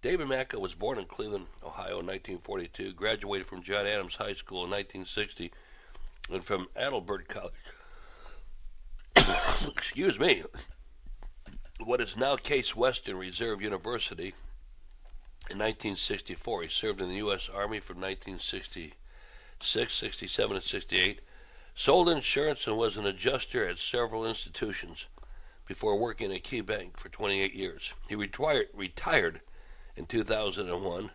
David Macko was born in Cleveland, Ohio in 1942, graduated from John Adams High School in 1960, and from Adelbert College, excuse me, what is now Case Western Reserve University in 1964. He served in the U.S. Army from 1966, 67, and 68, sold insurance and was an adjuster at several institutions before working at Key Bank for 28 years. He retired in 2001.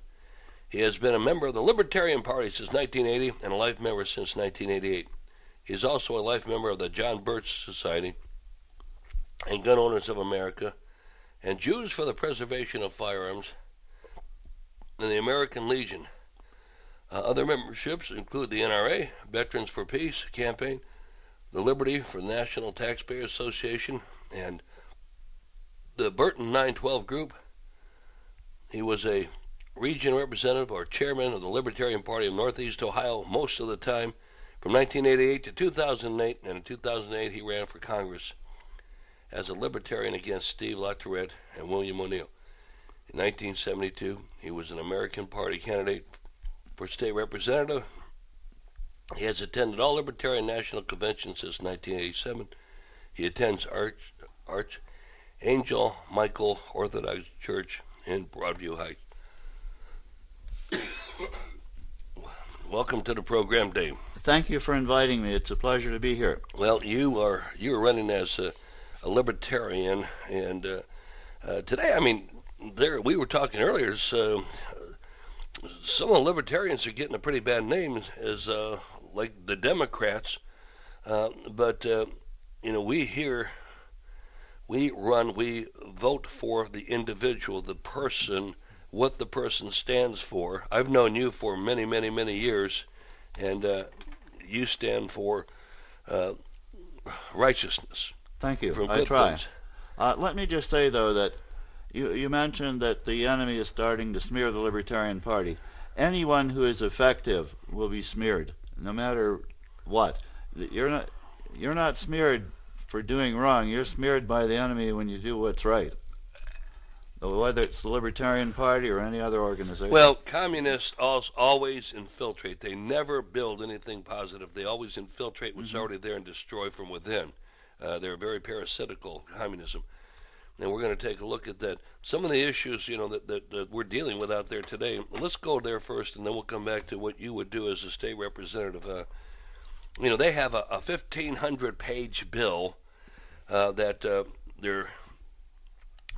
He has been a member of the Libertarian Party since 1980 and a life member since 1988. He is also a life member of the John Birch Society and Gun Owners of America and Jews for the Preservation of Firearms and the American Legion. Other memberships include the NRA, Veterans for Peace Campaign, the Liberty for the National Taxpayers Association, and the Burton 912 Group. He was a region representative or chairman of the Libertarian Party of Northeast Ohio most of the time from 1988 to 2008, and in 2008 he ran for Congress as a Libertarian against Steve LaTourette and William O'Neill. In 1972, he was an American Party candidate for state representative. He has attended all Libertarian National Conventions since 1987. He attends Archangel Michael Orthodox Church in Broadview Heights. Welcome to the program, Dave. Thank you for inviting me. It's a pleasure to be here. Well, you're running as a libertarian, and today, I mean, we were talking earlier. So some of the libertarians are getting a pretty bad name, as like the Democrats. But we vote for the individual, the person, what the person stands for. I've known you for many, many, many years, and you stand for righteousness. Thank you. I try. Let me just say, though, that you mentioned that the enemy is starting to smear the Libertarian Party. Anyone who is effective will be smeared, no matter what. You're not smeared for doing wrong. You're smeared by the enemy when you do what's right, whether it's the Libertarian Party or any other organization. Well, communists always infiltrate. They never build anything positive. They always infiltrate what's already there and destroy from within. They're very parasitical, communism. And we're going to take a look at that. Some of the issues, that we're dealing with out there today. Let's go there first, and then we'll come back to what you would do as a state representative. They have a 1,500-page bill that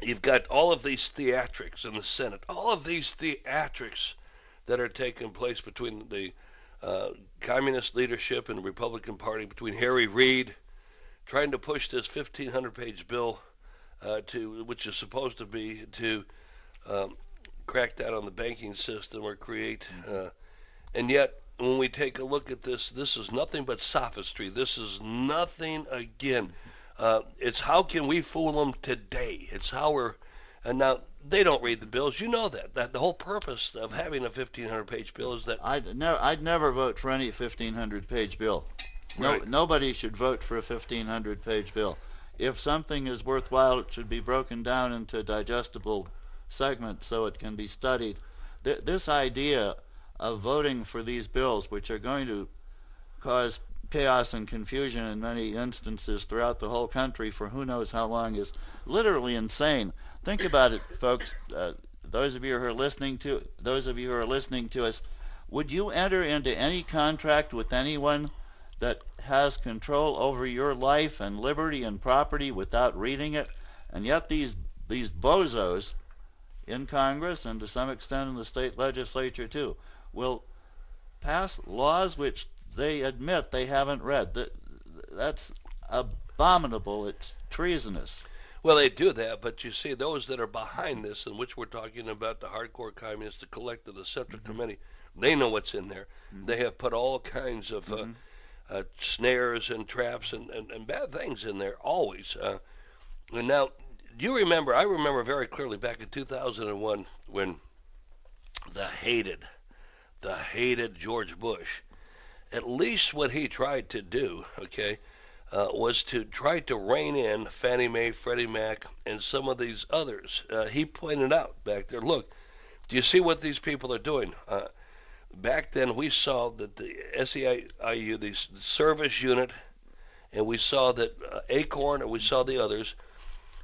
you've got all of these theatrics in the Senate, all of these theatrics that are taking place between the communist leadership and the Republican Party, between Harry Reid trying to push this 1,500-page bill which is supposed to be to crack down on the banking system or create, and yet when we take a look at this is nothing but sophistry. This is nothing, again, it's how can we fool them today. It's how and now they don't read the bills. You know that the whole purpose of having a 1,500-page bill is that I'd never vote for any 1,500-page bill. Right. Nobody should vote for a 1,500-page bill. If something is worthwhile, it should be broken down into digestible segments so it can be studied. This idea of voting for these bills, which are going to cause chaos and confusion in many instances throughout the whole country for who knows how long, is literally insane. Think about it, folks. Those of you who are listening to us, would you enter into any contract with anyone that has control over your life and liberty and property without reading it? And yet these bozos in Congress, and to some extent in the state legislature too, will pass laws which they admit they haven't read. That's abominable. It's treasonous. Well, they do that, but you see, those that are behind this, in which we're talking about the hardcore communists, the collective, the Central Committee, they know what's in there. They have put all kinds of snares and traps and bad things in there, always. And now, I remember very clearly back in 2001 when the hated George Bush, at least what he tried to do, was to try to rein in Fannie Mae, Freddie Mac, and some of these others. He pointed out back there, look, Do you see what these people are doing? Back then, we saw that the SEIU, the service unit, and we saw that Acorn, and we saw the others.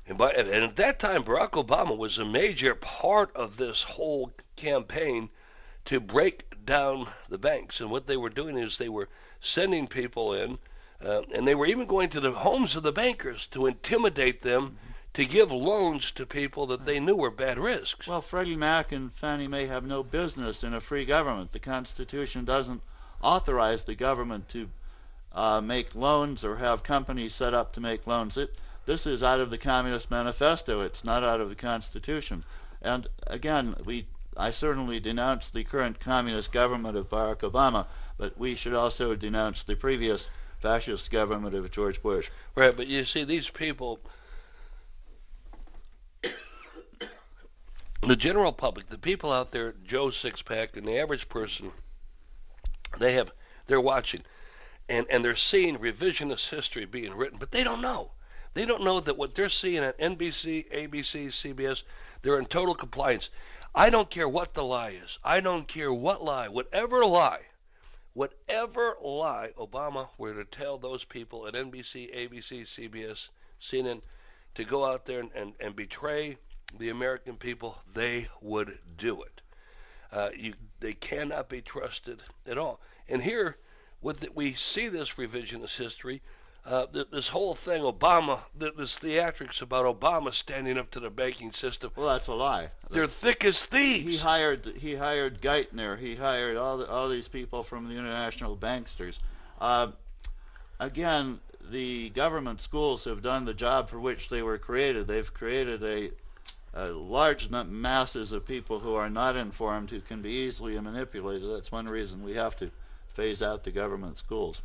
And at that time, Barack Obama was a major part of this whole campaign to break down the banks. And what they were doing is they were sending people in, and they were even going to the homes of the bankers to intimidate them to give loans to people that they knew were bad risks. Well, Freddie Mac and Fannie Mae have no business in a free government. The Constitution doesn't authorize the government to make loans or have companies set up to make loans. This is out of the Communist Manifesto. It's not out of the Constitution. And again, I certainly denounce the current communist government of Barack Obama, but we should also denounce the previous fascist government of George Bush. Right, but you see, these people, the general public, the people out there, Joe Sixpack and the average person, they're watching, and they're seeing revisionist history being written, but they don't know. They don't know that what they're seeing at NBC, ABC, CBS, they're in total compliance. I don't care what the lie is. I don't care what lie, whatever lie Obama were to tell those people at NBC, ABC, CBS, CNN to go out there and betray the American people, they would do it. They cannot be trusted at all. And here, we see this revisionist history, this whole thing, Obama, this theatrics about Obama standing up to the banking system. Well, that's a lie. They're thick as thieves. He hired Geithner. He hired all these people from the international banksters. Again, the government schools have done the job for which they were created. They've created a large masses of people who are not informed, who can be easily manipulated. That's one reason we have to phase out the government schools.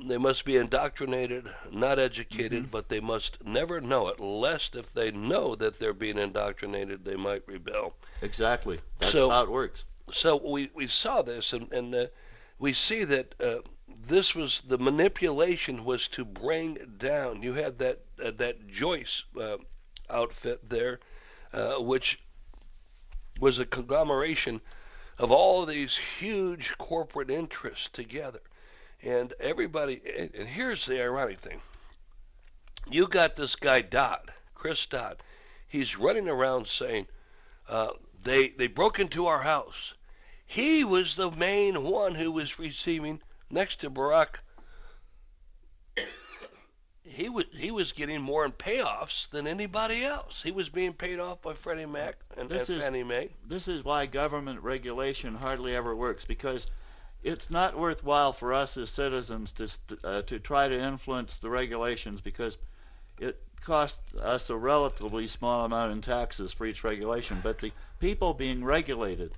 They must be indoctrinated, not educated, but they must never know it, lest if they know that they're being indoctrinated, they might rebel. Exactly. That's how it works. So we saw this, and we see that this was, the manipulation was to bring down. You had that Joyce outfit there, which was a conglomeration of all these huge corporate interests together. And everybody, and here's the ironic thing. You got this guy Dodd, Chris Dodd. He's running around saying, they broke into our house. He was the main one who was receiving, next to Barack, he was getting more in payoffs than anybody else. He was being paid off by Freddie Mac and Fannie Mae. This is why government regulation hardly ever works, because it's not worthwhile for us as citizens to try to influence the regulations, because it costs us a relatively small amount in taxes for each regulation. But the people being regulated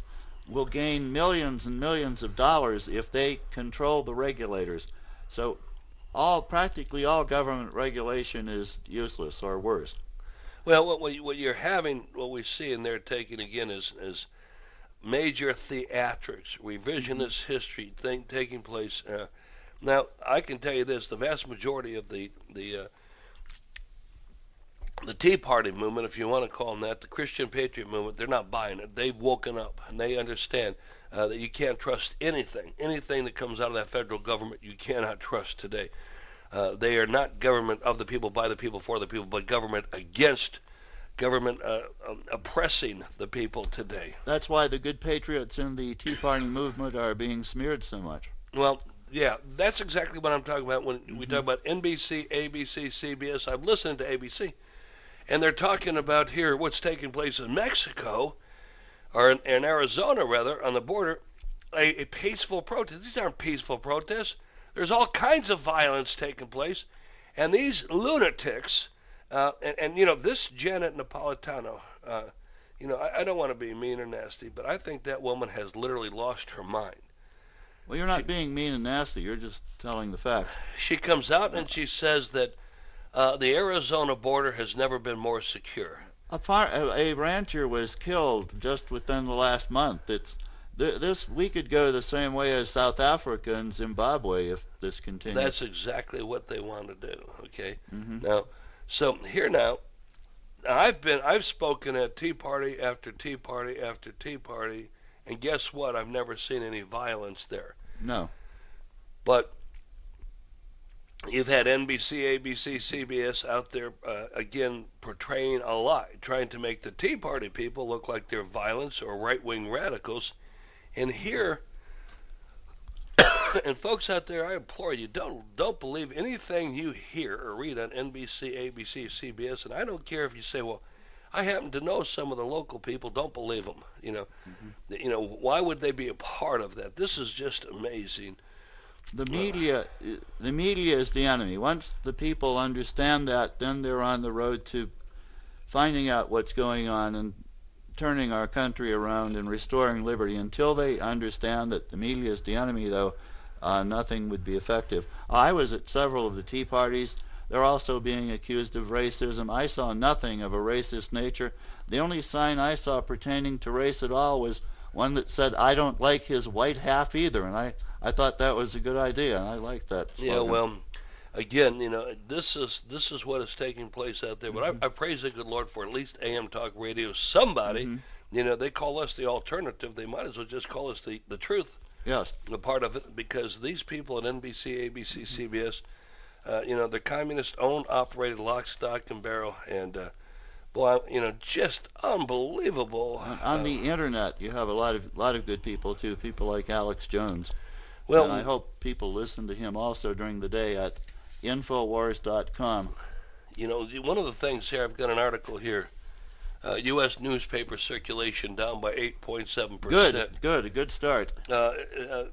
will gain millions and millions of dollars if they control the regulators. So practically all government regulation is useless or worse. Well, what you're having, what we see, and they're taking again is major theatrics, revisionist history taking place. Now, I can tell you this: the vast majority of the Tea Party movement, if you want to call them that, the Christian Patriot movement, they're not buying it. They've woken up and they understand that you can't trust anything that comes out of that federal government. You cannot trust today. They are not government of the people, by the people, for the people, but government against government oppressing the people today. That's why the good patriots in the Tea Party movement are being smeared so much. Well, yeah, that's exactly what I'm talking about when we talk about NBC, ABC, CBS. I'm listening to ABC, and they're talking about here what's taking place in Mexico, or in Arizona, rather, on the border, a peaceful protest. These aren't peaceful protests. There's all kinds of violence taking place, and these lunatics, and you know, this Janet Napolitano, I don't want to be mean or nasty, but I think that woman has literally lost her mind. Well, you're not being mean and nasty. You're just telling the facts. She comes out and she says that the Arizona border has never been more secure. A rancher was killed just within the last month. We could go the same way as South Africa and Zimbabwe if this continues. That's exactly what they want to do. Okay. Now, so here now, I've spoken at Tea Party after Tea Party after Tea Party, and guess what? I've never seen any violence there. No. But you've had NBC, ABC, CBS out there again portraying a lie, trying to make the Tea Party people look like they're violence or right-wing radicals. And here, and folks out there, I implore you, don't believe anything you hear or read on NBC, ABC, CBS. And I don't care if you say, well, I happen to know some of the local people. Don't believe them. Why would they be a part of that? This is just amazing. The media is the enemy. Once the people understand that, then they're on the road to finding out what's going on and turning our country around and restoring liberty. Until they understand that the media is the enemy, though, nothing would be effective. I was at several of the Tea Parties. They're also being accused of racism. I saw nothing of a racist nature. The only sign I saw pertaining to race at all was one that said, "I don't like his white half either," and I thought that was a good idea, and I liked that slogan. Yeah, well, again, this is what is taking place out there. But I praise the good Lord for at least AM talk radio. Somebody, they call us the alternative. They might as well just call us the truth. Yes. A part of it, because these people at NBC, ABC, CBS, the communist owned, operated, lock, stock, and barrel, and boy, just unbelievable. On the internet, you have a lot of good people too. People like Alex Jones. Well, and I hope people listen to him also during the day at Infowars.com. One of the things here, I've got an article here. U.S. newspaper circulation down by 8.7%. Good, a good start.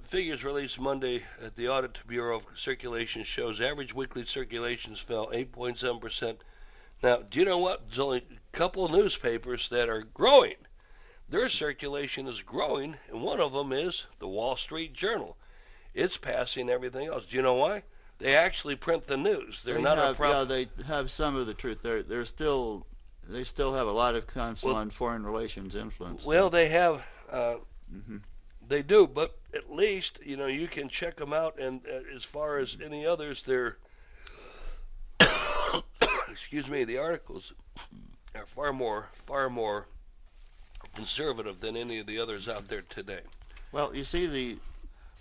Figures released Monday at the Audit Bureau of Circulation shows average weekly circulations fell 8.7%. Now, do you know what? There's only a couple of newspapers that are growing. Their circulation is growing, and one of them is the Wall Street Journal. It's passing everything else. Do you know why? They actually print the news. They're not a problem. Yeah, they have some of the truth. They still have a lot of consul on foreign relations influence. Well, they have. They do, but at least you can check them out. And as far as any others, they're excuse me, the articles are far more conservative than any of the others out there today. Well, you see,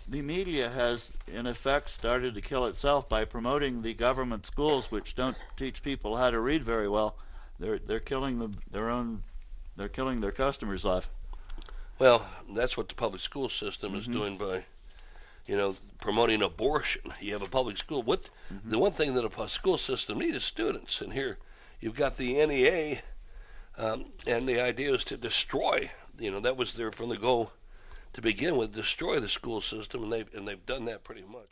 the media has in effect started to kill itself by promoting the government schools, which don't teach people how to read very well. They're killing they're killing their customers off. Well, that's what the public school system is doing by promoting abortion. You have a public school. The one thing that a school system needs is students. And here you've got the NEA, and the idea is to destroy. That was from the goal to begin with, destroy the school system, and they've done that pretty much.